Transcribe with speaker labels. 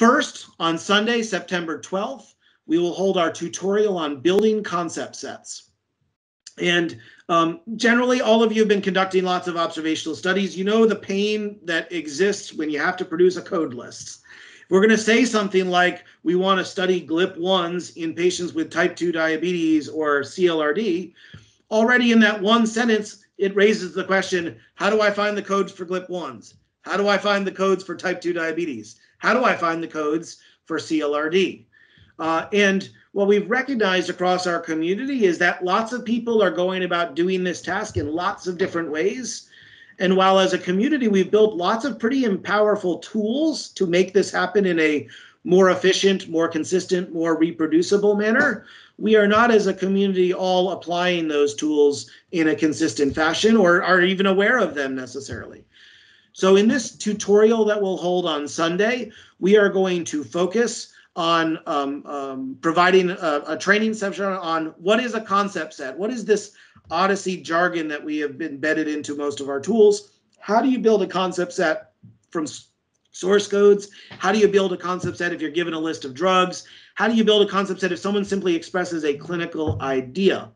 Speaker 1: First, on Sunday, September 12th, we will hold our tutorial on building concept sets. And generally, all of you have been conducting lots of observational studies. You know the pain that exists when you have to produce a code list. We're going to say something like we want to study GLP-1s in patients with type 2 diabetes or CLRD. Already in that one sentence, it raises the question, how do I find the codes for GLP-1s? How do I find the codes for type 2 diabetes? How do I find the codes for CLRD? And what we've recognized across our community is that lots of people are going about doing this task in lots of different ways. And while as a community, we've built lots of pretty powerful tools to make this happen in a more efficient, more consistent, more reproducible manner, we are not as a community all applying those tools in a consistent fashion or are even aware of them necessarily. So in this tutorial that we'll hold on Sunday, we are going to focus on providing a training session on what is a concept set? What is this OHDSI jargon that we have embedded into most of our tools? How do you build a concept set from source codes? How do you build a concept set if you're given a list of drugs? How do you build a concept set if someone simply expresses a clinical idea?